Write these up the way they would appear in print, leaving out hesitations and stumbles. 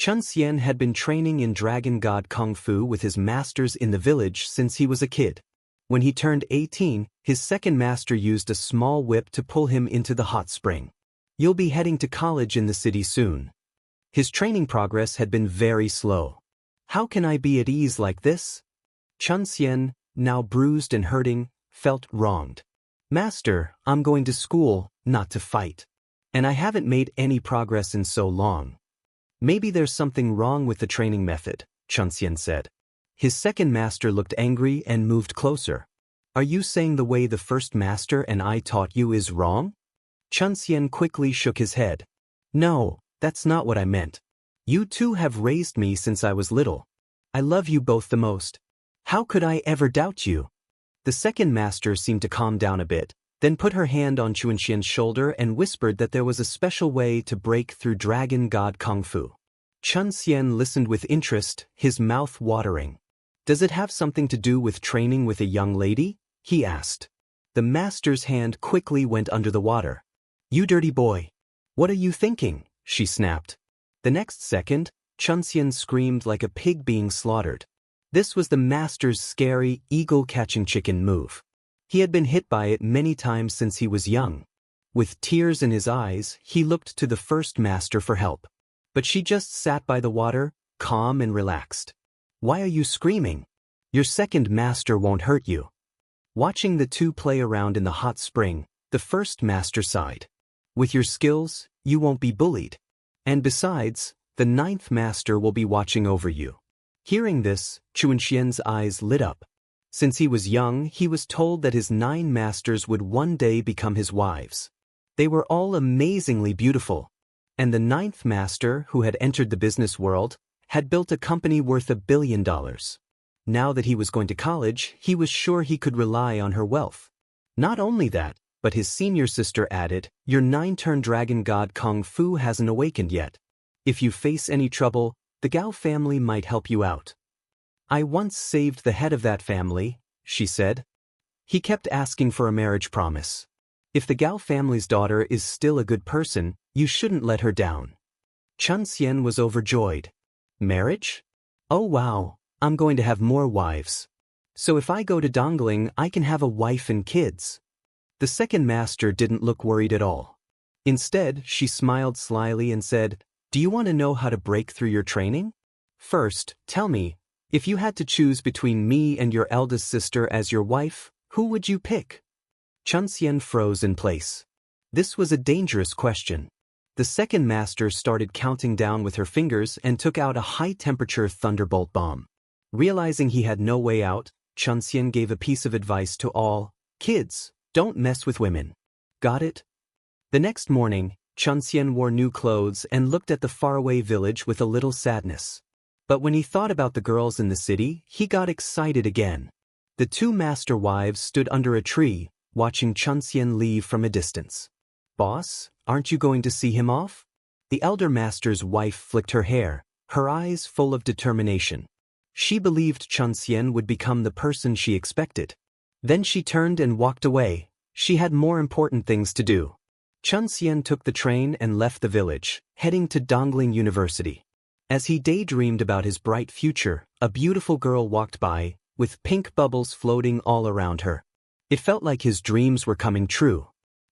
Chun Xian had been training in Dragon God Kung Fu with his masters in the village since he was a kid. When he turned 18, his second master used a small whip to pull him into the hot spring. "You'll be heading to college in the city soon." His training progress had been very slow. "How can I be at ease like this?" Chun Xian, now bruised and hurting, felt wronged. "Master, I'm going to school, not to fight. And I haven't made any progress in so long." "Maybe there's something wrong with the training method," Chun Xian said. His second master looked angry and moved closer. "Are you saying the way the first master and I taught you is wrong?" Chun Xian quickly shook his head. "No, that's not what I meant. You two have raised me since I was little. I love you both the most. How could I ever doubt you?" The second master seemed to calm down a bit, then put her hand on Chun Xian's shoulder and whispered that there was a special way to break through Dragon God Kung Fu. Chun Xian listened with interest, his mouth watering. "Does it have something to do with training with a young lady?" he asked. The master's hand quickly went under the water. "You dirty boy. What are you thinking?" she snapped. The next second, Chun Xian screamed like a pig being slaughtered. This was the master's scary, eagle-catching chicken move. He had been hit by it many times since he was young. With tears in his eyes, he looked to the first master for help. But she just sat by the water, calm and relaxed. "Why are you screaming? Your second master won't hurt you." Watching the two play around in the hot spring, the first master sighed. "With your skills, you won't be bullied. And besides, the ninth master will be watching over you." Hearing this, Chun Xian's eyes lit up. Since he was young, he was told that his 9 masters would one day become his wives. They were all amazingly beautiful. And the 9th master, who had entered the business world, had built a company worth $1 billion. Now that he was going to college, he was sure he could rely on her wealth. Not only that, but his senior sister added, "Your 9-turn Dragon God Kung Fu hasn't awakened yet. If you face any trouble, the Gao family might help you out." "I once saved the head of that family," she said. "He kept asking for a marriage promise. If the Gao family's daughter is still a good person, you shouldn't let her down." Chun Xian was overjoyed. "Marriage? Oh wow, I'm going to have more wives. So if I go to Dongling, I can have a wife and kids." The second master didn't look worried at all. Instead, she smiled slyly and said, "Do you want to know how to break through your training? First, tell me, if you had to choose between me and your eldest sister as your wife, who would you pick?" Chun Xian froze in place. This was a dangerous question. The second master started counting down with her fingers and took out a high-temperature thunderbolt bomb. Realizing he had no way out, Chun Xian gave a piece of advice to all: "Kids, don't mess with women. Got it?" The next morning, Chun Xian wore new clothes and looked at the faraway village with a little sadness. But when he thought about the girls in the city, he got excited again. The 2 master wives stood under a tree, watching Chun Xian leave from a distance. "Boss, aren't you going to see him off?" The elder master's wife flicked her hair, her eyes full of determination. She believed Chun Xian would become the person she expected. Then she turned and walked away. She had more important things to do. Chun Xian took the train and left the village, heading to Dongling University. As he daydreamed about his bright future, a beautiful girl walked by, with pink bubbles floating all around her. It felt like his dreams were coming true.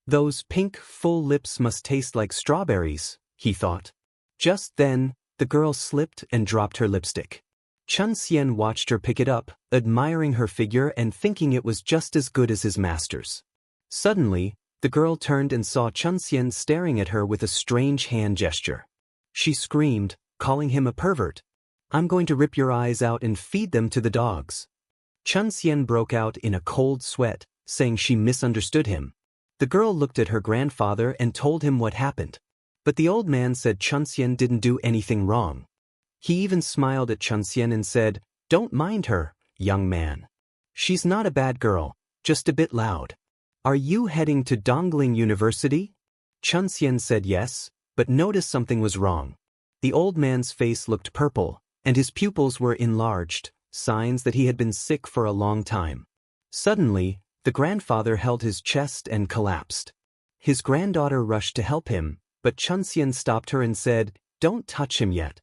"Those pink, full lips must taste like strawberries," he thought. Just then, the girl slipped and dropped her lipstick. Chun Xian watched her pick it up, admiring her figure and thinking it was just as good as his master's. Suddenly, the girl turned and saw Chun Xian staring at her with a strange hand gesture. She screamed, calling him a pervert. "I'm going to rip your eyes out and feed them to the dogs." Chun Xian broke out in a cold sweat, saying she misunderstood him. The girl looked at her grandfather and told him what happened. But the old man said Chun Xian didn't do anything wrong. He even smiled at Chun Xian and said, "Don't mind her, young man. She's not a bad girl, just a bit loud. Are you heading to Dongling University?" Chun Xian said yes, but noticed something was wrong. The old man's face looked purple, and his pupils were enlarged, signs that he had been sick for a long time. Suddenly, the grandfather held his chest and collapsed. His granddaughter rushed to help him, but Chun Xian stopped her and said, "Don't touch him yet."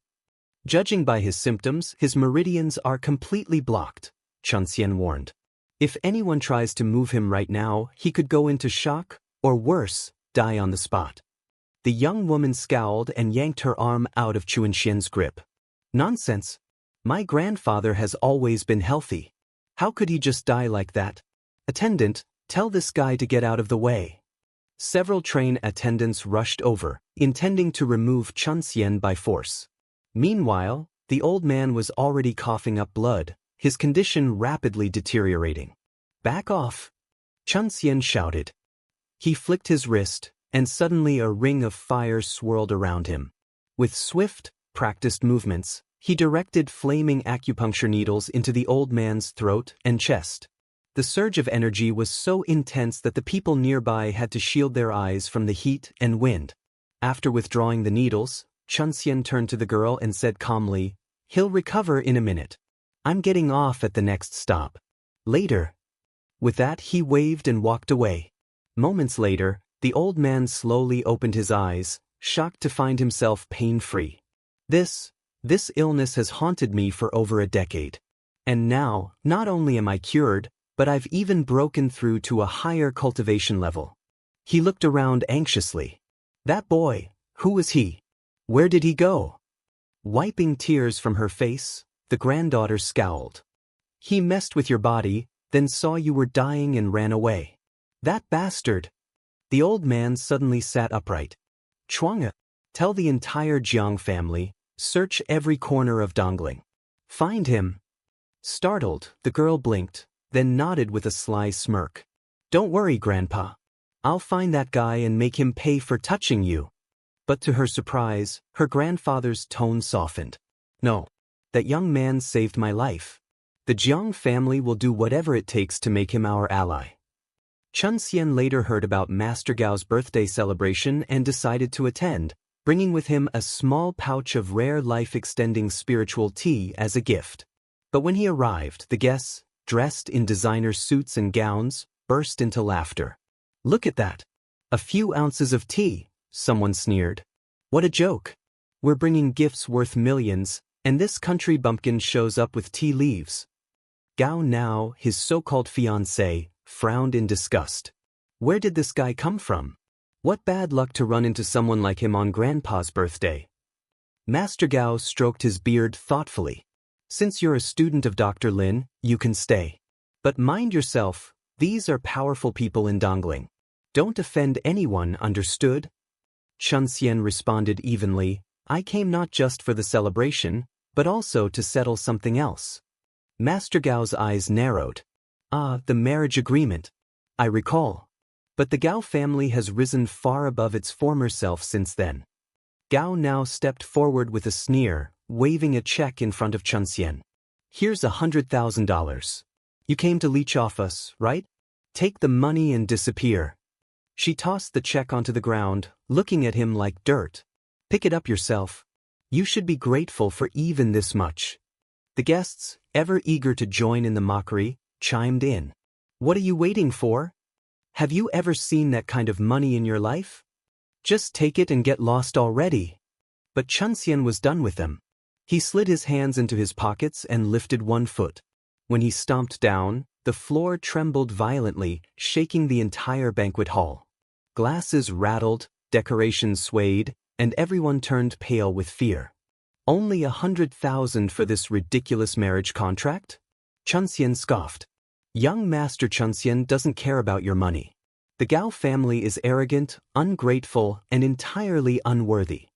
Judging by his symptoms, his meridians are completely blocked, Chunxian warned. If anyone tries to move him right now, he could go into shock, or worse, die on the spot. The young woman scowled and yanked her arm out of Chunxian's grip. Nonsense. My grandfather has always been healthy. How could he just die like that? Attendant, tell this guy to get out of the way. Several train attendants rushed over, intending to remove Chunxian by force. Meanwhile, the old man was already coughing up blood, his condition rapidly deteriorating. Back off! Chunxian shouted. He flicked his wrist, and suddenly a ring of fire swirled around him. With swift, practiced movements, he directed flaming acupuncture needles into the old man's throat and chest. The surge of energy was so intense that the people nearby had to shield their eyes from the heat and wind. After withdrawing the needles, Chunxian turned to the girl and said calmly, "He'll recover in a minute. I'm getting off at the next stop. Later." With that, he waved and walked away. Moments later, the old man slowly opened his eyes, shocked to find himself pain-free. This illness has haunted me for over a decade. And now, not only am I cured, but I've even broken through to a higher cultivation level. He looked around anxiously. That boy, who was he? Where did he go? Wiping tears from her face, the granddaughter scowled. He messed with your body, then saw you were dying and ran away. That bastard! The old man suddenly sat upright. Chuang, tell the entire Jiang family, search every corner of Dongling. Find him. Startled, the girl blinked, then nodded with a sly smirk. Don't worry, Grandpa. I'll find that guy and make him pay for touching you. But to her surprise, her grandfather's tone softened. No. That young man saved my life. The Jiang family will do whatever it takes to make him our ally. Chunxian later heard about Master Gao's birthday celebration and decided to attend, bringing with him a small pouch of rare life-extending spiritual tea as a gift. But when he arrived, the guests, dressed in designer suits and gowns, burst into laughter. Look at that! A few ounces of tea, someone sneered. What a joke! We're bringing gifts worth millions, and this country bumpkin shows up with tea leaves. Gao now, his so-called fiancé, frowned in disgust. Where did this guy come from? What bad luck to run into someone like him on Grandpa's birthday. Master Gao stroked his beard thoughtfully. Since you're a student of Dr. Lin, you can stay. But mind yourself, these are powerful people in Dongling. Don't offend anyone, understood? Chunxian responded evenly, I came not just for the celebration, but also to settle something else. Master Gao's eyes narrowed. Ah, the marriage agreement. I recall. But the Gao family has risen far above its former self since then. Gao now stepped forward with a sneer, waving a check in front of Chunxian. Here's $100,000. You came to leech off us, right? Take the money and disappear. She tossed the check onto the ground, looking at him like dirt. Pick it up yourself. You should be grateful for even this much. The guests, ever eager to join in the mockery, chimed in. What are you waiting for? Have you ever seen that kind of money in your life? Just take it and get lost already. But Chunxian was done with them. He slid his hands into his pockets and lifted one foot. When he stomped down, the floor trembled violently, shaking the entire banquet hall. Glasses rattled, decorations swayed, and everyone turned pale with fear. Only 100,000 for this ridiculous marriage contract? Chunxian scoffed. Young Master Chunxian doesn't care about your money. The Gao family is arrogant, ungrateful, and entirely unworthy.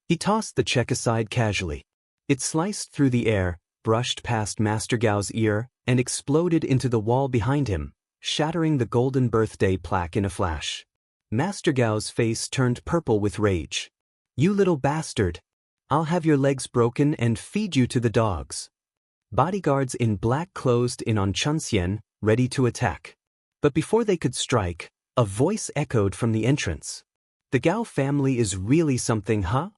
He tossed the check aside casually. It sliced through the air, brushed past Master Gao's ear, and exploded into the wall behind him, shattering the golden birthday plaque in a flash. Master Gao's face turned purple with rage. You little bastard! I'll have your legs broken and feed you to the dogs. Bodyguards in black closed in on Chunxian, ready to attack. But before they could strike, a voice echoed from the entrance. The Gao family is really something, huh?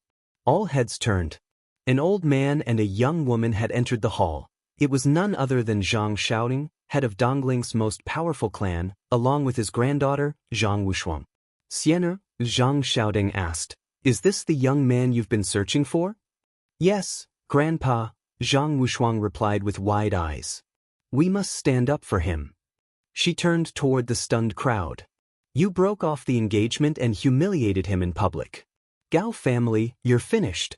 All heads turned. An old man and a young woman had entered the hall. It was none other than Zhang Xiaoting, head of Dongling's most powerful clan, along with his granddaughter, Zhang Wushuang. Sienna, Zhang Xiaoting asked, is this the young man you've been searching for? Yes, Grandpa, Zhang Wuxuang replied with wide eyes. We must stand up for him. She turned toward the stunned crowd. You broke off the engagement and humiliated him in public. Gao family, you're finished.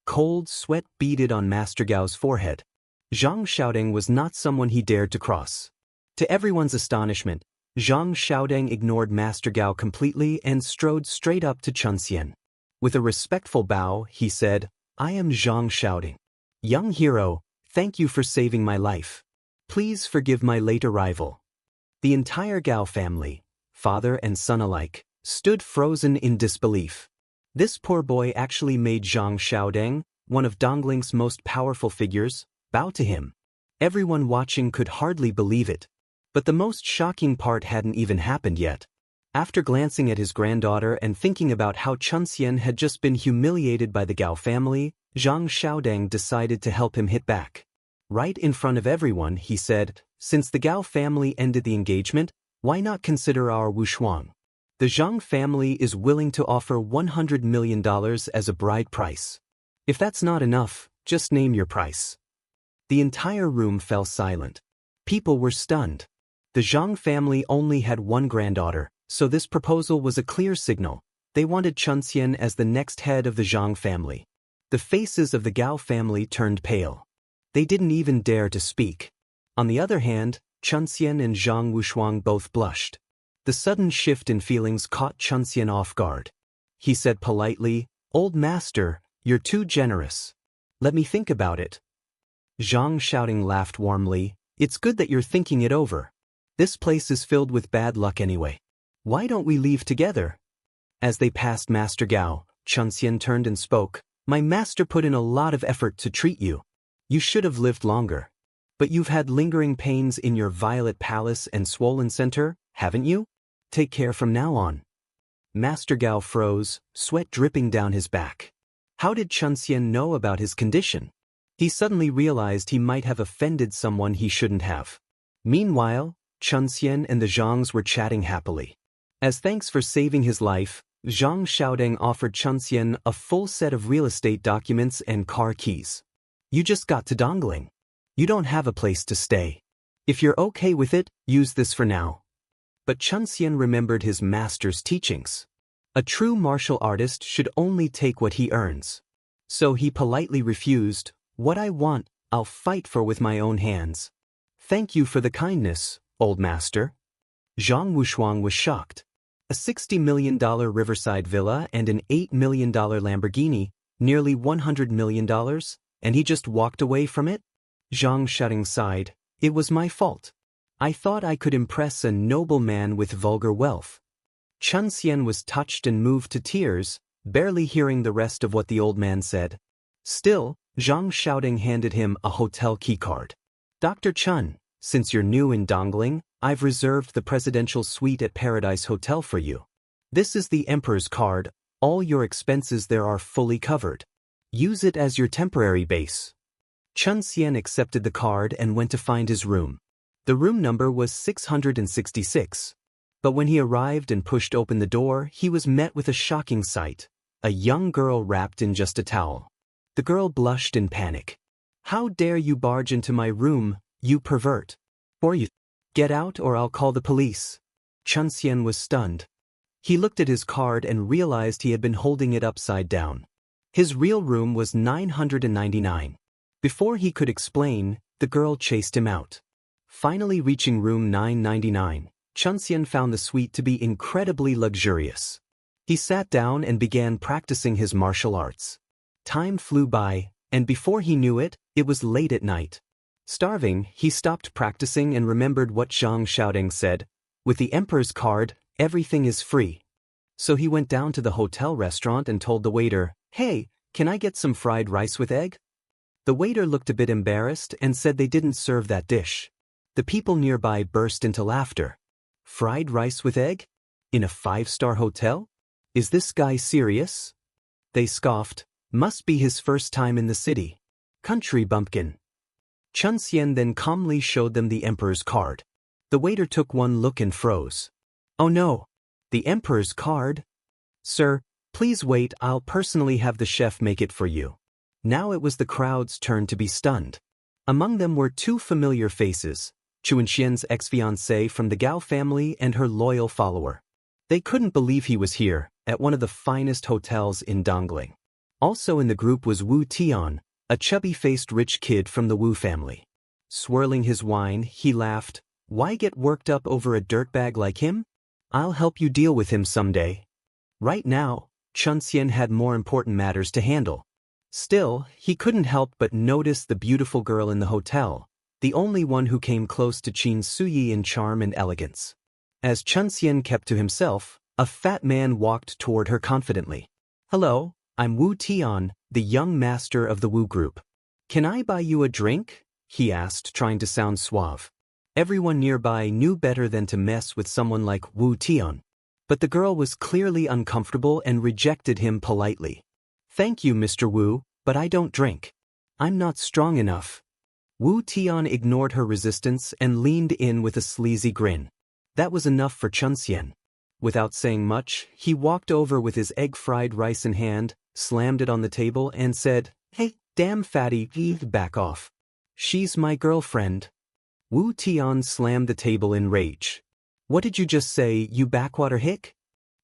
Cold sweat beaded on Master Gao's forehead. Zhang Xiaodong was not someone he dared to cross. To everyone's astonishment, Zhang Xiaodong ignored Master Gao completely and strode straight up to Chun Xian. With a respectful bow, he said, I am Zhang Xiaodong. Young hero, thank you for saving my life. Please forgive my late arrival. The entire Gao family, father and son alike, stood frozen in disbelief. This poor boy actually made Zhang Xiaodong, one of Dongling's most powerful figures, bow to him. Everyone watching could hardly believe it. But the most shocking part hadn't even happened yet. After glancing at his granddaughter and thinking about how Chun Xian had just been humiliated by the Gao family, Zhang Xiaodong decided to help him hit back. Right in front of everyone, he said, since the Gao family ended the engagement, why not consider our Wuxuang? The Zhang family is willing to offer $100 million as a bride price. If that's not enough, just name your price. The entire room fell silent. People were stunned. The Zhang family only had one granddaughter, so this proposal was a clear signal. They wanted Chun Xian as the next head of the Zhang family. The faces of the Gao family turned pale. They didn't even dare to speak. On the other hand, Chun Xian and Zhang Wuxuang both blushed. The sudden shift in feelings caught Chun Xian off guard. He said politely, Old master, you're too generous. Let me think about it. Zhang Xiaodong laughed warmly. It's good that you're thinking it over. This place is filled with bad luck anyway. Why don't we leave together? As they passed Master Gao, Chun Xian turned and spoke. My master put in a lot of effort to treat you. You should have lived longer. But you've had lingering pains in your Violet Palace and Swollen Center, haven't you? Take care from now on. Master Gao froze, sweat dripping down his back. How did Chun Xian know about his condition? He suddenly realized he might have offended someone he shouldn't have. Meanwhile, Chun Xian and the Zhangs were chatting happily. As thanks for saving his life, Zhang Xiaodong offered Chun Xian a full set of real estate documents and car keys. You just got to Dongling. You don't have a place to stay. If you're okay with it, use this for now. But Chun Xian remembered his master's teachings. A true martial artist should only take what he earns. So he politely refused. What I want, I'll fight for with my own hands. Thank you for the kindness, old master. Zhang Wuxuang was shocked. A $60 million riverside villa and an $8 million Lamborghini, nearly $100 million, and he just walked away from it? Zhang Xiaodong sighed. It was my fault. I thought I could impress a noble man with vulgar wealth. Chun Xian was touched and moved to tears, barely hearing the rest of what the old man said. Still, Zhang Xiaodong handed him a hotel keycard. Dr. Chun, since you're new in Dongling, I've reserved the presidential suite at Paradise Hotel for you. This is the Emperor's card. All your expenses there are fully covered. Use it as your temporary base. Chun Xian accepted the card and went to find his room. The room number was 666. But when he arrived and pushed open the door, he was met with a shocking sight. A young girl wrapped in just a towel. The girl blushed in panic. How dare you barge into my room, you pervert? Or you get out or I'll call the police. Chun Xian was stunned. He looked at his card and realized he had been holding it upside down. His real room was 999. Before he could explain, the girl chased him out. Finally reaching room 999, Chun Xian found the suite to be incredibly luxurious. He sat down and began practicing his martial arts. Time flew by, and before he knew it, it was late at night. Starving, he stopped practicing and remembered what Zhang Xiaodong said. With the Emperor's card, everything is free. So he went down to the hotel restaurant and told the waiter, Hey, can I get some fried rice with egg? The waiter looked a bit embarrassed and said they didn't serve that dish. The people nearby burst into laughter. Fried rice with egg? In a 5-star hotel? Is this guy serious? They scoffed. Must be his first time in the city. Country bumpkin. Chun Xian then calmly showed them the Emperor's card. The waiter took one look and froze. Oh no! The Emperor's card? Sir, please wait, I'll personally have the chef make it for you. Now it was the crowd's turn to be stunned. Among them were two familiar faces, Qian's ex-fiancée from the Gao family and her loyal follower. They couldn't believe he was here, at one of the finest hotels in Dongling. Also in the group was Wu Tian, a chubby-faced rich kid from the Wu family. Swirling his wine, he laughed. Why get worked up over a dirtbag like him? I'll help you deal with him someday. Right now, Chunxian had more important matters to handle. Still, he couldn't help but notice the beautiful girl in the hotel, the only one who came close to Qin Suyi in charm and elegance. As Chunxian kept to himself, a fat man walked toward her confidently. Hello, I'm Wu Tian, the young master of the Wu group. Can I buy you a drink? He asked, trying to sound suave. Everyone nearby knew better than to mess with someone like Wu Tian. But the girl was clearly uncomfortable and rejected him politely. Thank you, Mr. Wu, but I don't drink. I'm not strong enough. Wu Tian ignored her resistance and leaned in with a sleazy grin. That was enough for Chunxian. Without saying much, he walked over with his egg-fried rice in hand, slammed it on the table and said, Hey, damn fatty, back off. She's my girlfriend. Wu Tian slammed the table in rage. What did you just say, you backwater hick?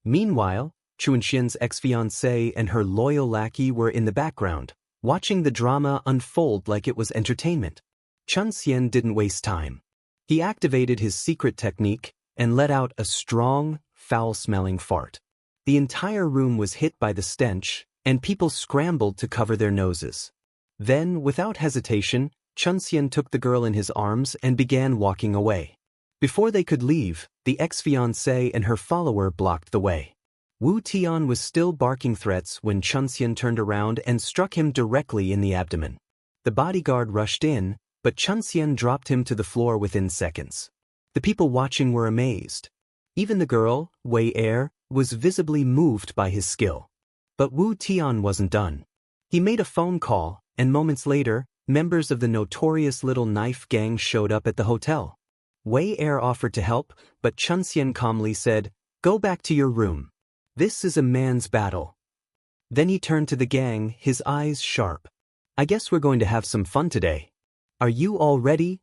Meanwhile, Qian's ex-fiancée and her loyal lackey were in the background, watching the drama unfold like it was entertainment. Chunxian didn't waste time. He activated his secret technique and let out a strong, foul-smelling fart. The entire room was hit by the stench, and people scrambled to cover their noses. Then, without hesitation, Chunxian took the girl in his arms and began walking away. Before they could leave, the ex-fiancée and her follower blocked the way. Wu Tian was still barking threats when Chunxian turned around and struck him directly in the abdomen. The bodyguard rushed in, but Chunxian dropped him to the floor within seconds. The people watching were amazed. Even the girl, Wei Er, was visibly moved by his skill. But Wu Tian wasn't done. He made a phone call, and moments later, members of the notorious Little Knife Gang showed up at the hotel. Wei Er offered to help, but Chunxian calmly said, Go back to your room. This is a man's battle. Then he turned to the gang, his eyes sharp. I guess we're going to have some fun today. Are you all ready?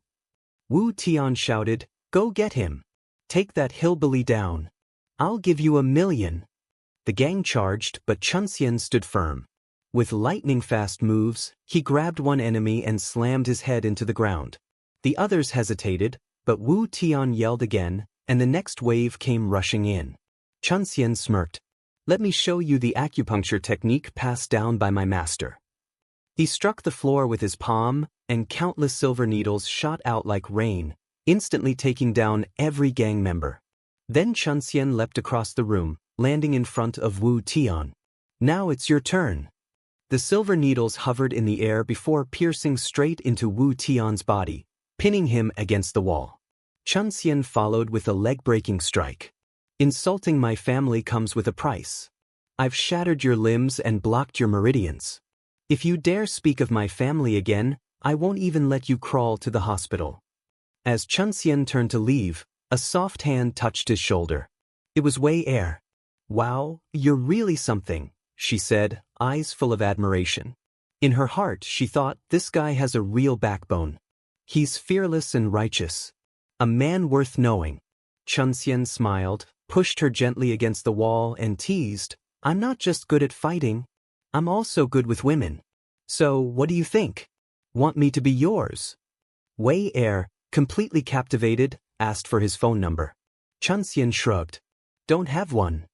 Wu Tian shouted, Go get him. Take that hillbilly down. I'll give you $1 million. The gang charged, but Chunxian stood firm. With lightning-fast moves, he grabbed one enemy and slammed his head into the ground. The others hesitated, but Wu Tian yelled again, and the next wave came rushing in. Chunxian smirked. Let me show you the acupuncture technique passed down by my master. He struck the floor with his palm, and countless silver needles shot out like rain, instantly taking down every gang member. Then Chunxian leapt across the room, landing in front of Wu Tian. Now it's your turn. The silver needles hovered in the air before piercing straight into Wu Tian's body, pinning him against the wall. Chunxian followed with a leg-breaking strike. Insulting my family comes with a price. I've shattered your limbs and blocked your meridians. If you dare speak of my family again, I won't even let you crawl to the hospital. As Chunxian turned to leave, a soft hand touched his shoulder. It was Wei Er. Wow, you're really something, she said, eyes full of admiration. In her heart, she thought, this guy has a real backbone. He's fearless and righteous. A man worth knowing. Chunxian smiled, pushed her gently against the wall and teased, I'm not just good at fighting. I'm also good with women. So, what do you think? Want me to be yours? Wei Er, completely captivated, asked for his phone number. Chunxian shrugged. Don't have one.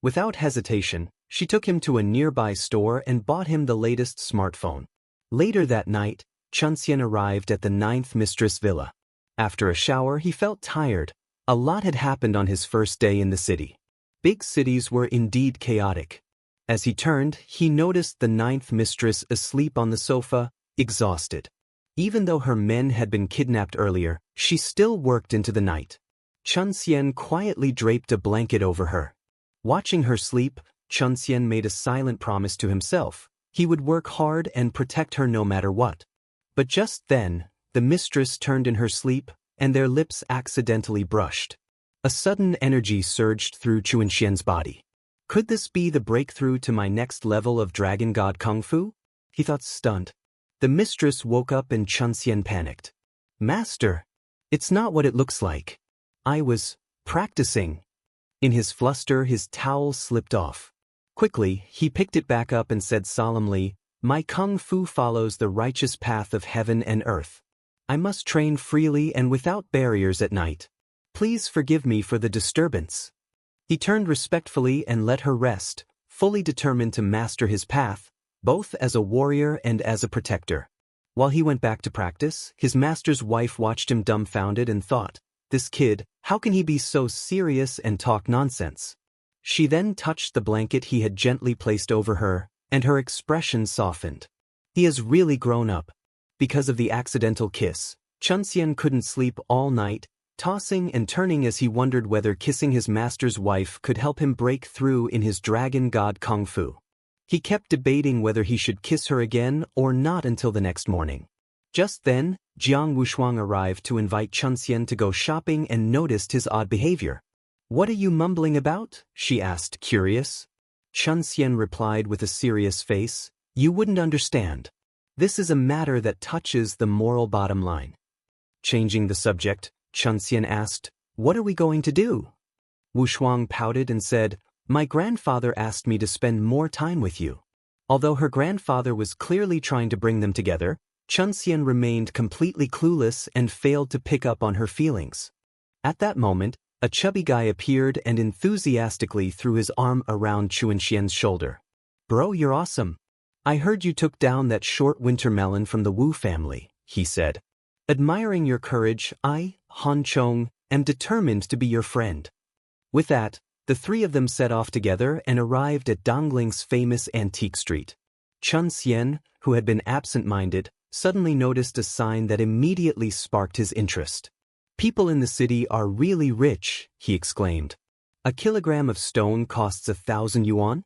Without hesitation, she took him to a nearby store and bought him the latest smartphone. Later that night, Chunxian arrived at the 9th Mistress Villa. After a shower, he felt tired. A lot had happened on his first day in the city. Big cities were indeed chaotic. As he turned, he noticed the 9th mistress asleep on the sofa, exhausted. Even though her men had been kidnapped earlier, she still worked into the night. Chunxian quietly draped a blanket over her. Watching her sleep, Chunxian made a silent promise to himself. He would work hard and protect her no matter what. But just then, the mistress turned in her sleep, and their lips accidentally brushed. A sudden energy surged through Qian's body. Could this be the breakthrough to my next level of Dragon God Kung Fu? he thought, stunned. The mistress woke up and Chunxian panicked. Master! It's not what it looks like. I was practicing. In his fluster, his towel slipped off. Quickly, he picked it back up and said solemnly, My kung fu follows the righteous path of heaven and earth. I must train freely and without barriers at night. Please forgive me for the disturbance. He turned respectfully and let her rest, fully determined to master his path, both as a warrior and as a protector. While he went back to practice, his master's wife watched him dumbfounded and thought, This kid, how can he be so serious and talk nonsense? She then touched the blanket he had gently placed over her, and her expression softened. He has really grown up. Because of the accidental kiss, Chunxian couldn't sleep all night, tossing and turning as he wondered whether kissing his master's wife could help him break through in his dragon god kung fu. He kept debating whether he should kiss her again or not until the next morning. Just then, Jiang Wushuang arrived to invite Chunxian to go shopping and noticed his odd behavior. What are you mumbling about? She asked, curious. Chunxian replied with a serious face, You wouldn't understand. This is a matter that touches the moral bottom line. Changing the subject, Chunxian asked, What are we going to do? Wushuang pouted and said, My grandfather asked me to spend more time with you. Although her grandfather was clearly trying to bring them together, Chunxian remained completely clueless and failed to pick up on her feelings. At that moment, a chubby guy appeared and enthusiastically threw his arm around Chunxian's shoulder. Bro, you're awesome. I heard you took down that short winter melon from the Wu family, he said. Admiring your courage, I, Han Chong, am determined to be your friend. With that, the three of them set off together and arrived at Dongling's famous antique street. Chunxian, who had been absent-minded, suddenly noticed a sign that immediately sparked his interest. People in the city are really rich, he exclaimed. A kilogram of stone costs 1,000 yuan?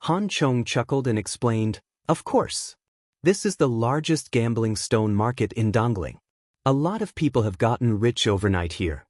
Han Chong chuckled and explained, Of course. This is the largest gambling stone market in Dongling. A lot of people have gotten rich overnight here.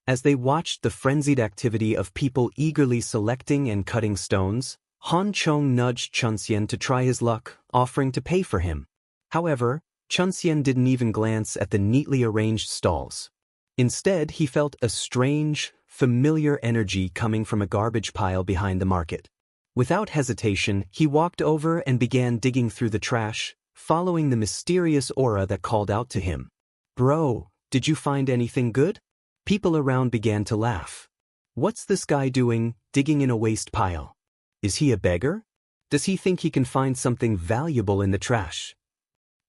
As they watched the frenzied activity of people eagerly selecting and cutting stones, Han Chong nudged Chunxian to try his luck, offering to pay for him. However, Chunxian didn't even glance at the neatly arranged stalls. Instead, he felt a strange, familiar energy coming from a garbage pile behind the market. Without hesitation, he walked over and began digging through the trash, following the mysterious aura that called out to him. Bro, did you find anything good? People around began to laugh. What's this guy doing, digging in a waste pile? Is he a beggar? Does he think he can find something valuable in the trash?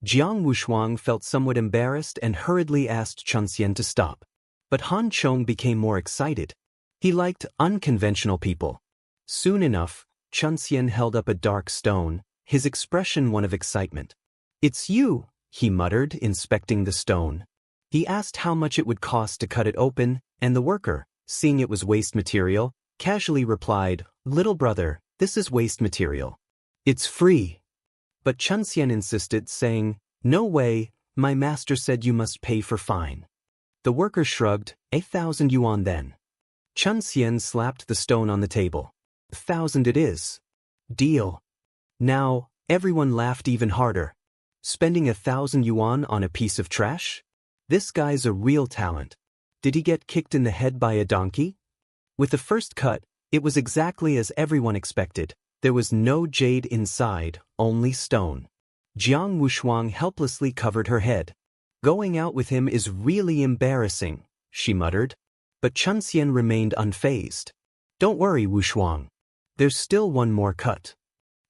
Jiang Wushuang felt somewhat embarrassed and hurriedly asked Chunxian to stop. But Han Chong became more excited. He liked unconventional people. Soon enough, Chunxian held up a dark stone, his expression one of excitement. It's you, he muttered, inspecting the stone. He asked how much it would cost to cut it open, and the worker, seeing it was waste material, casually replied, Little brother, this is waste material. It's free. But Chunxian insisted, saying, No way, my master said you must pay for fine. The worker shrugged, 1,000 yuan then. Chunxian slapped the stone on the table. 1,000 it is. Deal. Now, everyone laughed even harder. Spending 1,000 yuan on a piece of trash? This guy's a real talent. Did he get kicked in the head by a donkey? With the first cut, it was exactly as everyone expected. There was no jade inside, only stone. Jiang Wushuang helplessly covered her head. Going out with him is really embarrassing, she muttered. But Chunxian remained unfazed. Don't worry, Wushuang. There's still one more cut.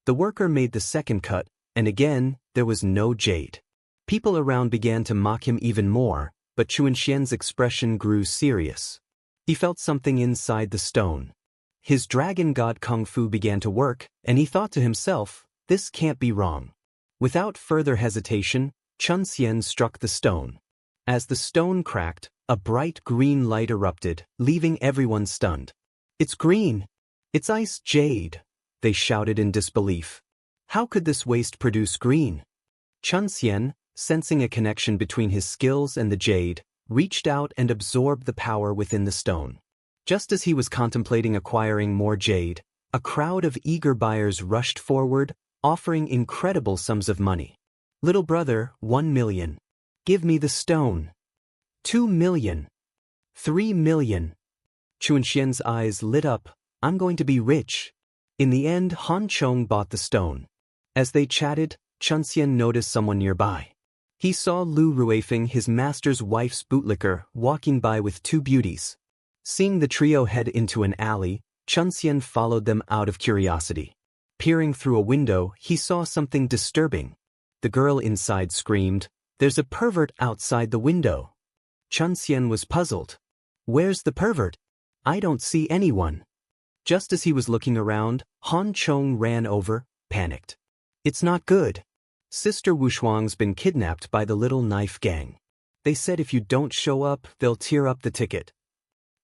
The worker made the second cut, and again, there was no jade. People around began to mock him even more, but Chunxian's expression grew serious. He felt something inside the stone. His dragon god kung fu began to work, and he thought to himself, this can't be wrong. Without further hesitation, Chunxian struck the stone. As the stone cracked, a bright green light erupted, leaving everyone stunned. It's green! It's ice jade! They shouted in disbelief. How could this waste produce green? Chunxian, sensing a connection between his skills and the jade, reached out and absorbed the power within the stone. Just as he was contemplating acquiring more jade, a crowd of eager buyers rushed forward, offering incredible sums of money. Little brother, 1 million. Give me the stone. 2 million. 3 million. Chunxian's eyes lit up. I'm going to be rich. In the end, Han Chong bought the stone. As they chatted, Chunxian noticed someone nearby. He saw Lu Ruifeng, his master's wife's bootlicker, walking by with 2 beauties. Seeing the trio head into an alley, Chunxian followed them out of curiosity. Peering through a window, he saw something disturbing. The girl inside screamed, "There's a pervert outside the window." Chunxian was puzzled. "Where's the pervert? I don't see anyone." Just as he was looking around, Han Chong ran over, panicked. "It's not good. Sister Wushuang's been kidnapped by the Little Knife Gang. They said if you don't show up, they'll tear up the ticket."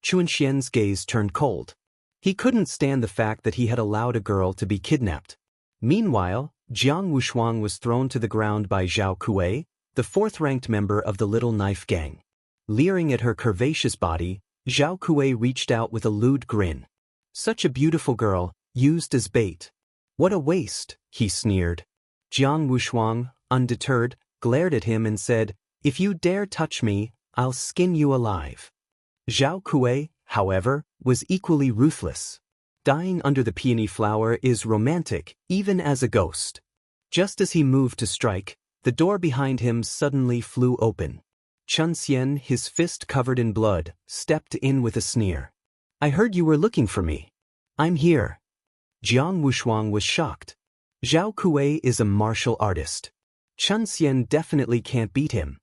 Chunxian's gaze turned cold. He couldn't stand the fact that he had allowed a girl to be kidnapped. Meanwhile, Jiang Wushuang was thrown to the ground by Zhao Kuei, the 4th-ranked member of the Little Knife Gang. Leering at her curvaceous body, Zhao Kuei reached out with a lewd grin. Such a beautiful girl, used as bait. What a waste, he sneered. Jiang Wushuang, undeterred, glared at him and said, "If you dare touch me, I'll skin you alive." Zhao Kuei, however, was equally ruthless. Dying under the peony flower is romantic, even as a ghost. Just as he moved to strike, the door behind him suddenly flew open. Chunxian, his fist covered in blood, stepped in with a sneer. "I heard you were looking for me. I'm here." Jiang Wushuang was shocked. Zhao Kuei is a martial artist. Chunxian definitely can't beat him.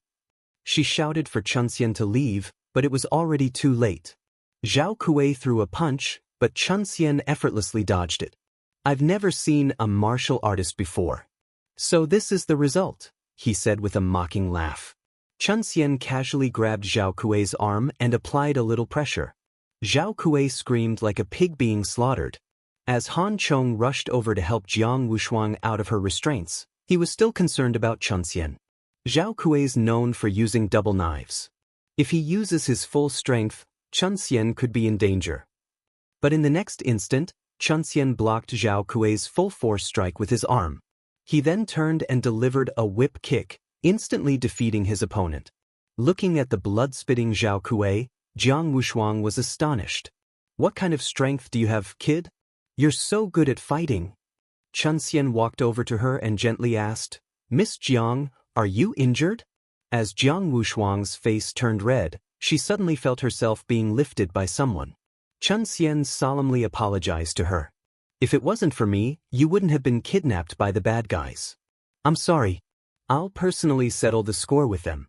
She shouted for Chunxian to leave, but it was already too late. Zhao Kuei threw a punch, but Chunxian effortlessly dodged it. "I've never seen a martial artist before. So this is the result," he said with a mocking laugh. Chunxian casually grabbed Zhao Kuei's arm and applied a little pressure. Zhao Kuei screamed like a pig being slaughtered. As Han Chong rushed over to help Jiang Wushuang out of her restraints, he was still concerned about Chunxian. Zhao Kuei's known for using double knives. If he uses his full strength, Chunxian could be in danger. But in the next instant, Chunxian blocked Zhao Kuei's full-force strike with his arm. He then turned and delivered a whip kick, instantly defeating his opponent. Looking at the blood-spitting Zhao Kuei, Jiang Wushuang was astonished. "What kind of strength do you have, kid? You're so good at fighting." Chunxian walked over to her and gently asked, "Miss Jiang, are you injured?" As Jiang Wushuang's face turned red, she suddenly felt herself being lifted by someone. Chunxian solemnly apologized to her. "If it wasn't for me, you wouldn't have been kidnapped by the bad guys. I'm sorry. I'll personally settle the score with them."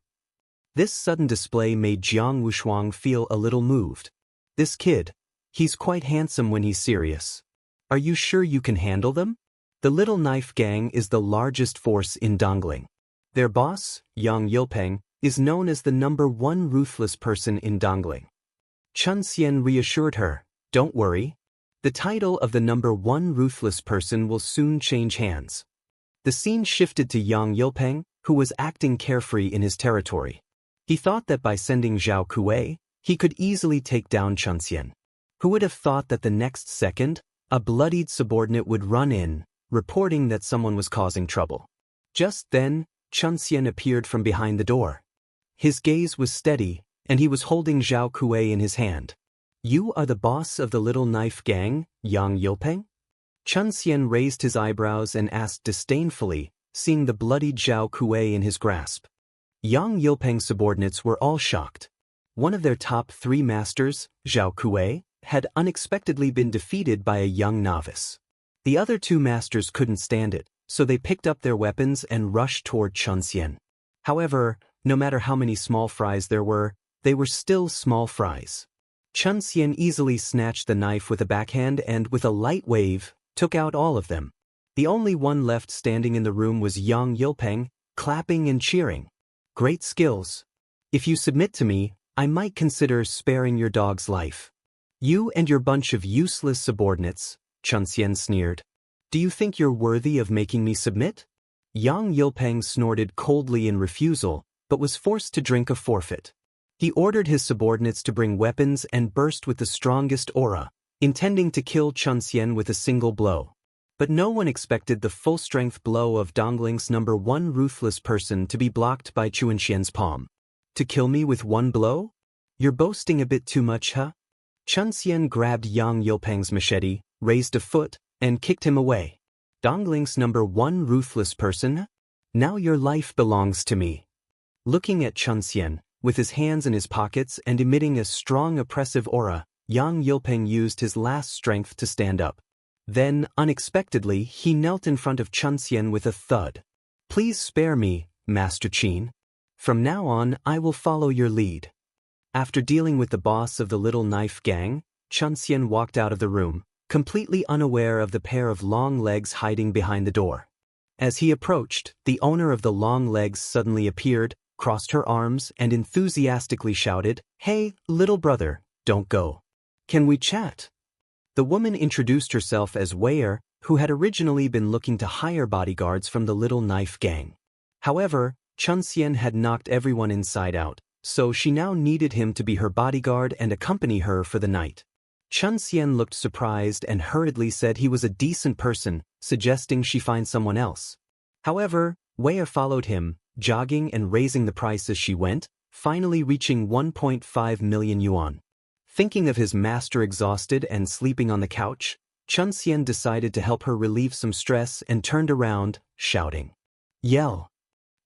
This sudden display made Jiang Wushuang feel a little moved. "This kid, he's quite handsome when he's serious. Are you sure you can handle them?" The Little Knife Gang is the largest force in Dongling. Their boss, Yang Yilpeng, is known as the #1 ruthless person in Dongling. Chunxian reassured her, "Don't worry. The title of the #1 ruthless person will soon change hands." The scene shifted to Yang Yilpeng, who was acting carefree in his territory. He thought that by sending Zhao Kuei, he could easily take down Chunxian. Who would have thought that the next second, a bloodied subordinate would run in, reporting that someone was causing trouble. Just then, Chunxian appeared from behind the door. His gaze was steady, and he was holding Zhao Kuei in his hand. "You are the boss of the Little Knife Gang, Yang Yilpeng?" Chunxian raised his eyebrows and asked disdainfully, seeing the bloodied Zhao Kuei in his grasp. Yang Yilpeng's subordinates were all shocked. One of their top 3 masters, Zhao Kuei, had unexpectedly been defeated by a young novice. The other 2 masters couldn't stand it, so they picked up their weapons and rushed toward Chunxian. However, no matter how many small fries there were, they were still small fries. Chunxian easily snatched the knife with a backhand and, with a light wave, took out all of them. The only one left standing in the room was Yang Yilpeng, clapping and cheering. "Great skills. If you submit to me, I might consider sparing your dog's life." "You and your bunch of useless subordinates," Chunxian sneered. "Do you think you're worthy of making me submit?" Yang Yilpeng snorted coldly in refusal, but was forced to drink a forfeit. He ordered his subordinates to bring weapons and burst with the strongest aura, intending to kill Chunxian with a single blow. But no one expected the full-strength blow of Dongling's #1 ruthless person to be blocked by Chunxian's palm. To kill me with one blow? You're boasting a bit too much, huh? Chunxian grabbed Yang Yilpeng's machete, raised a foot, and kicked him away. Dongling's #1 ruthless person? Now your life belongs to me. Looking at Chunxian, with his hands in his pockets and emitting a strong oppressive aura, Yang Yilpeng used his last strength to stand up. Then, unexpectedly, he knelt in front of Chunxian with a thud. Please spare me, Master Qin. From now on, I will follow your lead. After dealing with the boss of the Little Knife Gang, Chunxian walked out of the room, completely unaware of the pair of long legs hiding behind the door. As he approached, the owner of the long legs suddenly appeared, crossed her arms, and enthusiastically shouted, Hey, little brother, don't go. Can we chat? The woman introduced herself as Wei, who had originally been looking to hire bodyguards from the Little Knife Gang. However, Chunxian had knocked everyone inside out, so she now needed him to be her bodyguard and accompany her for the night. Chunxian looked surprised and hurriedly said he was a decent person, suggesting she find someone else. However, Wei followed him, jogging and raising the price as she went, finally reaching 1.5 million yuan. Thinking of his master exhausted and sleeping on the couch, Chunxian decided to help her relieve some stress and turned around, shouting, Yell!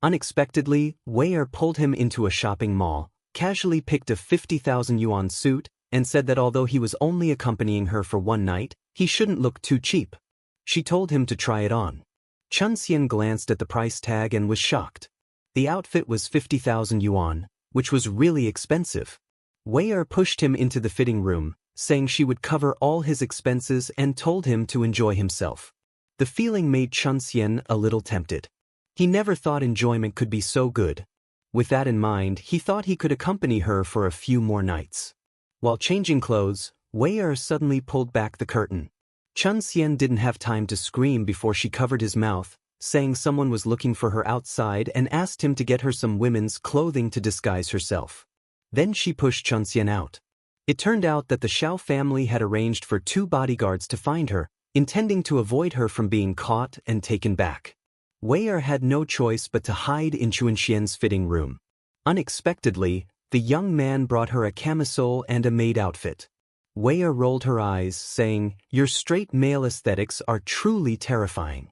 Unexpectedly, Wei pulled him into a shopping mall, casually picked a 50,000 yuan suit, and said that although he was only accompanying her for one night, he shouldn't look too cheap. She told him to try it on. Chunxian glanced at the price tag and was shocked. The outfit was 50,000 yuan, which was really expensive. Wei pushed him into the fitting room, saying she would cover all his expenses and told him to enjoy himself. The feeling made Chunxian a little tempted. He never thought enjoyment could be so good. With that in mind, he thought he could accompany her for a few more nights. While changing clothes, Wei suddenly pulled back the curtain. Chunxian didn't have time to scream before she covered his mouth, saying someone was looking for her outside and asked him to get her some women's clothing to disguise herself. Then she pushed Chunxian out. It turned out that the Xiao family had arranged for 2 bodyguards to find her, intending to avoid her from being caught and taken back. Wei had no choice but to hide in Chunxian's fitting room. Unexpectedly, the young man brought her a camisole and a maid outfit. Wei rolled her eyes, saying, Your straight male aesthetics are truly terrifying.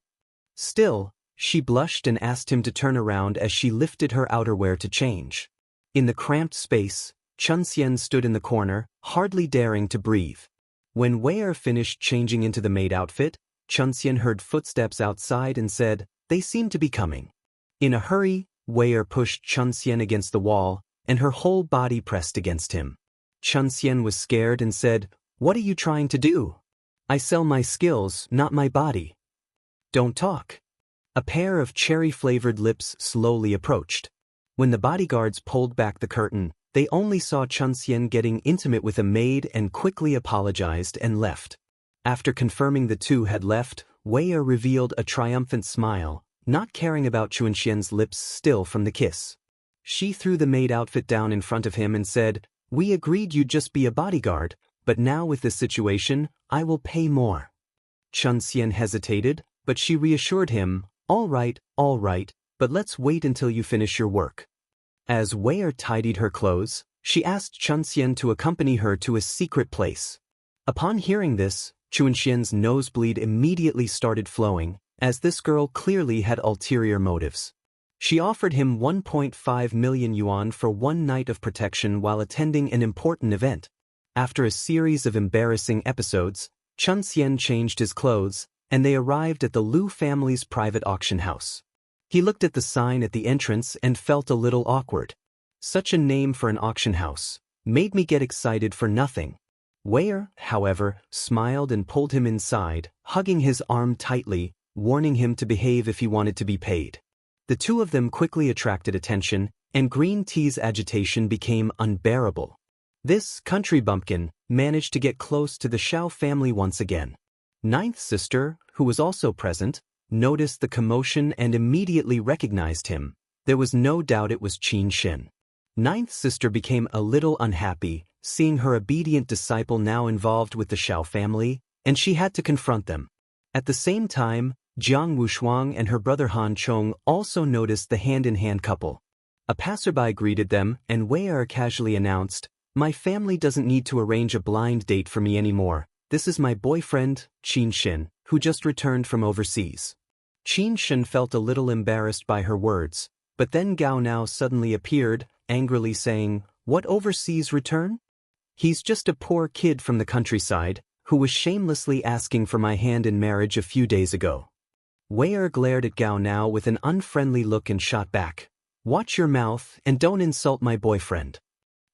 Still, she blushed and asked him to turn around as she lifted her outerwear to change. In the cramped space, Chunxian stood in the corner, hardly daring to breathe. When Wei finished changing into the maid outfit, Chunxian heard footsteps outside and said, They seem to be coming. In a hurry, Wei pushed Chunxian against the wall, and her whole body pressed against him. Chunxian was scared and said, What are you trying to do? I sell my skills, not my body. Don't talk. A pair of cherry-flavored lips slowly approached. When the bodyguards pulled back the curtain, they only saw Chunxian getting intimate with a maid and quickly apologized and left. After confirming the two had left, Wei revealed a triumphant smile, not caring about Chunxian's lips still from the kiss. She threw the maid outfit down in front of him and said, We agreed you'd just be a bodyguard, but now with this situation, I will pay more. Chunxian hesitated, but she reassured him, all right, but let's wait until you finish your work. As Wei tidied her clothes, she asked Chunxian to accompany her to a secret place. Upon hearing this, Chunxian's nosebleed immediately started flowing, as this girl clearly had ulterior motives. She offered him 1.5 million yuan for one night of protection while attending an important event. After a series of embarrassing episodes, Chunxian changed his clothes, and they arrived at the Liu family's private auction house. He looked at the sign at the entrance and felt a little awkward. Such a name for an auction house made me get excited for nothing. Wei, however, smiled and pulled him inside, hugging his arm tightly, warning him to behave if he wanted to be paid. The two of them quickly attracted attention, and Green Tea's agitation became unbearable. This country bumpkin managed to get close to the Xiao family once again. Ninth sister, who was also present, noticed the commotion and immediately recognized him. There was no doubt it was Qin Shin. Ninth sister became a little unhappy, seeing her obedient disciple now involved with the Xiao family, and she had to confront them. At the same time, Jiang Wushuang and her brother Han Chong also noticed the hand-in-hand couple. A passerby greeted them, and Wei Er casually announced, "My family doesn't need to arrange a blind date for me anymore. This is my boyfriend, Qin Shin, who just returned from overseas." Qin Shin felt a little embarrassed by her words, but then Gao Nao suddenly appeared, angrily saying, "What overseas return? He's just a poor kid from the countryside, who was shamelessly asking for my hand in marriage a few days ago." Wei Er glared at Gao Nao with an unfriendly look and shot back, "Watch your mouth and don't insult my boyfriend."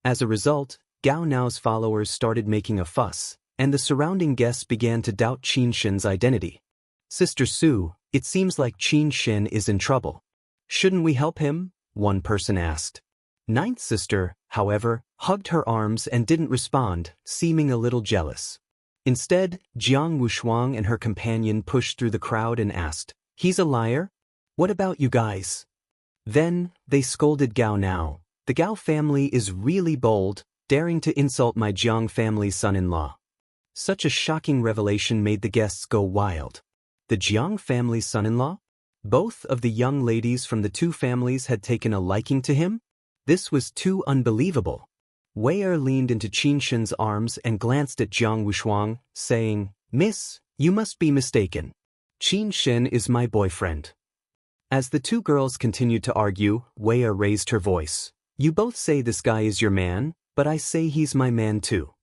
As a result, Gao Nao's followers started making a fuss, and the surrounding guests began to doubt Qin Shin's identity. "Sister Su, it seems like Qin Shin is in trouble. Shouldn't we help him?" one person asked. Ninth sister, however, hugged her arms and didn't respond, seeming a little jealous. Instead, Jiang Wushuang and her companion pushed through the crowd and asked, "He's a liar? What about you guys?" Then, they scolded Gao Nao. "The Gao family is really bold, daring to insult my Jiang family's son-in-law." Such a shocking revelation made the guests go wild. The Jiang family's son-in-law? Both of the young ladies from the two families had taken a liking to him? This was too unbelievable. Wei Er leaned into Qin Shin's arms and glanced at Jiang Wushuang, saying, "Miss, you must be mistaken. Qin Shin is my boyfriend." As the two girls continued to argue, Wei Er raised her voice. "You both say this guy is your man, but I say he's my man too."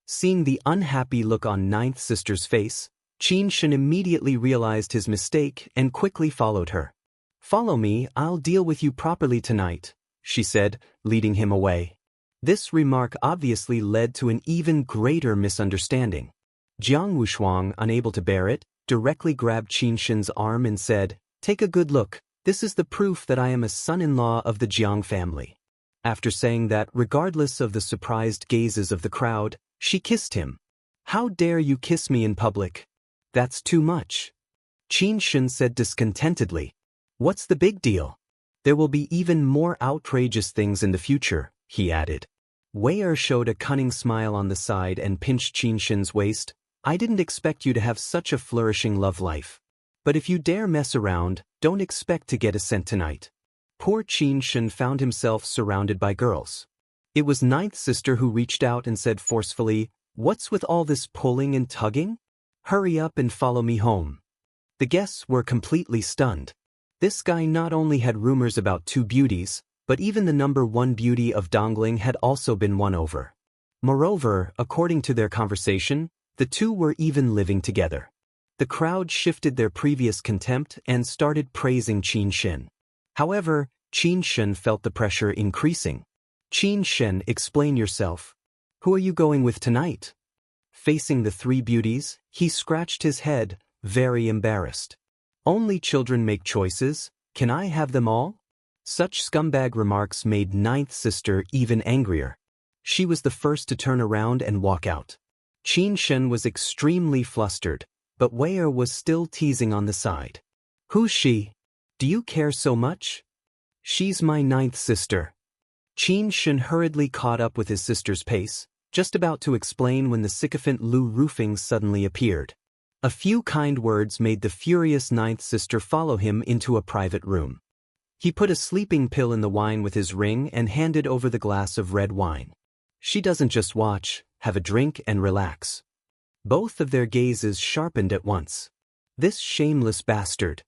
Seeing the unhappy look on Ninth Sister's face, Qin Shin immediately realized his mistake and quickly followed her. "Follow me, I'll deal with you properly tonight," she said, leading him away. This remark obviously led to an even greater misunderstanding. Jiang Wushuang, unable to bear it, directly grabbed Qin Shin's arm and said, "Take a good look, this is the proof that I am a son-in-law of the Jiang family." After saying that, regardless of the surprised gazes of the crowd, she kissed him. "How dare you kiss me in public? That's too much," Qin Shin said discontentedly. "What's the big deal? There will be even more outrageous things in the future," he added. Wei Er showed a cunning smile on the side and pinched Qin Shin's waist. "I didn't expect you to have such a flourishing love life. But if you dare mess around, don't expect to get a cent tonight." Poor Qin Shin found himself surrounded by girls. It was Ninth Sister who reached out and said forcefully, "What's with all this pulling and tugging? Hurry up and follow me home." The guests were completely stunned. This guy not only had rumors about two beauties, but even the number one beauty of Dongling had also been won over. Moreover, according to their conversation, the two were even living together. The crowd shifted their previous contempt and started praising Qin Shin. However, Qin Shin felt the pressure increasing. "Qin Shin, explain yourself. Who are you going with tonight?" Facing the three beauties, he scratched his head, very embarrassed. "Only children make choices, can I have them all?" Such scumbag remarks made Ninth Sister even angrier. She was the first to turn around and walk out. Qin Shin was extremely flustered, but Wei Er was still teasing on the side. "Who's she? Do you care so much?" "She's my ninth sister." Qin Shin hurriedly caught up with his sister's pace, just about to explain when the sycophant Lu Rufing suddenly appeared. A few kind words made the furious ninth sister follow him into a private room. He put a sleeping pill in the wine with his ring and handed over the glass of red wine. "She doesn't just watch, have a drink and relax." Both of their gazes sharpened at once. This shameless bastard.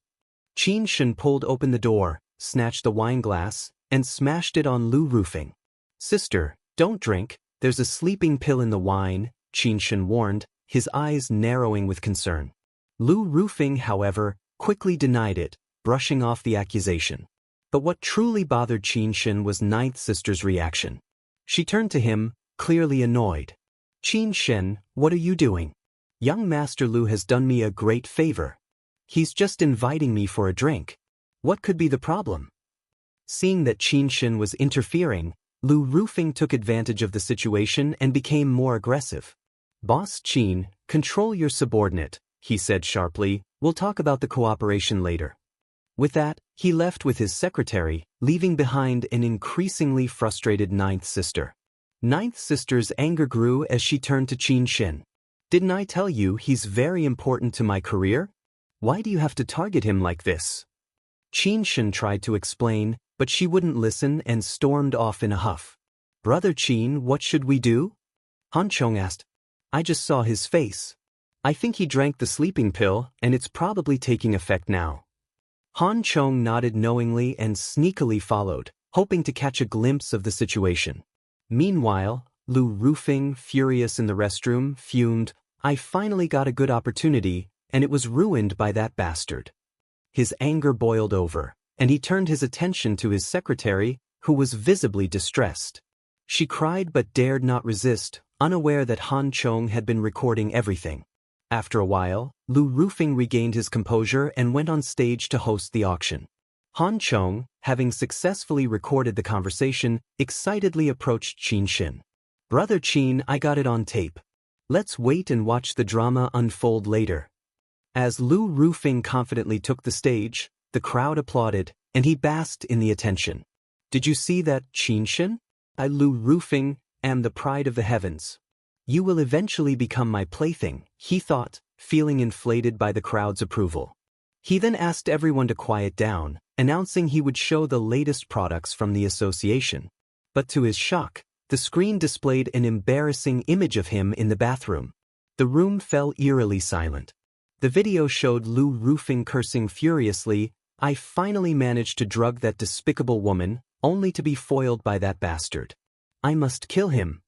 Qin Shin pulled open the door, snatched the wine glass, and smashed it on Lu Rufing. "Sister, don't drink, there's a sleeping pill in the wine," Qin Shin warned, his eyes narrowing with concern. Lu Rufing, however, quickly denied it, brushing off the accusation. But what truly bothered Qin Shin was Ninth Sister's reaction. She turned to him, clearly annoyed. "Qin Shin, what are you doing? Young Master Lu has done me a great favor. He's just inviting me for a drink. What could be the problem?" Seeing that Qin Shin was interfering, Lu Rufing took advantage of the situation and became more aggressive. "Boss Qin, control your subordinate," he said sharply. "We'll talk about the cooperation later." With that, he left with his secretary, leaving behind an increasingly frustrated Ninth Sister. Ninth Sister's anger grew as she turned to Qin Shin. "Didn't I tell you he's very important to my career? Why do you have to target him like this? Qin Shen tried to explain, but she wouldn't listen and stormed off in a huff. Brother Qin, what should we do? Han Chong asked. I just saw his face. I think he drank the sleeping pill, and it's probably taking effect now. Han Chong nodded knowingly and sneakily followed, hoping to catch a glimpse of the situation. Meanwhile, Lu Rufing, furious in the restroom, fumed, I finally got a good opportunity, and it was ruined by that bastard. His anger boiled over, and he turned his attention to his secretary, who was visibly distressed. She cried but dared not resist, unaware that Han Chong had been recording everything. After a while, Lu Rufing regained his composure and went on stage to host the auction. Han Chong, having successfully recorded the conversation, excitedly approached Qin Shen. Brother Qin, I got it on tape. Let's wait and watch the drama unfold later. As Lu Rufing confidently took the stage, the crowd applauded, and he basked in the attention. Did you see that, Qin Shen? I, Lu Rufing, am the pride of the heavens. You will eventually become my plaything, he thought, feeling inflated by the crowd's approval. He then asked everyone to quiet down, announcing he would show the latest products from the association. But to his shock, the screen displayed an embarrassing image of him in the bathroom. The room fell eerily silent. The video showed Lu Rufing cursing furiously, I finally managed to drug that despicable woman, only to be foiled by that bastard. I must kill him.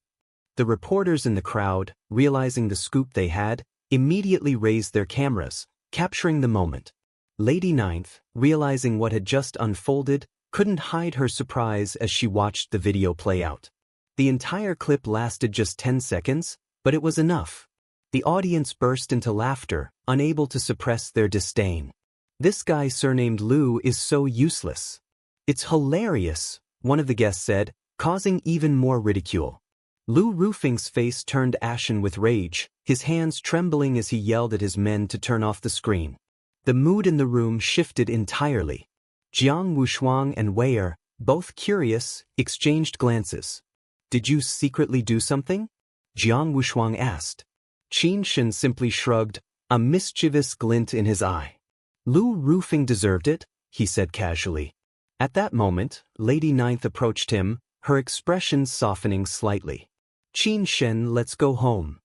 The reporters in the crowd, realizing the scoop they had, immediately raised their cameras, capturing the moment. Lady Ninth, realizing what had just unfolded, couldn't hide her surprise as she watched the video play out. The entire clip lasted just 10 seconds, but it was enough. The audience burst into laughter, unable to suppress their disdain. This guy surnamed Lu is so useless. It's hilarious, one of the guests said, causing even more ridicule. Lu Rufing's face turned ashen with rage, his hands trembling as he yelled at his men to turn off the screen. The mood in the room shifted entirely. Jiang Wushuang and Wei, both curious, exchanged glances. Did you secretly do something? Jiang Wushuang asked. Qin Shen simply shrugged, a mischievous glint in his eye. Lu Rufing deserved it, he said casually. At that moment, Lady Ninth approached him, her expression softening slightly. Qin Shen, let's go home.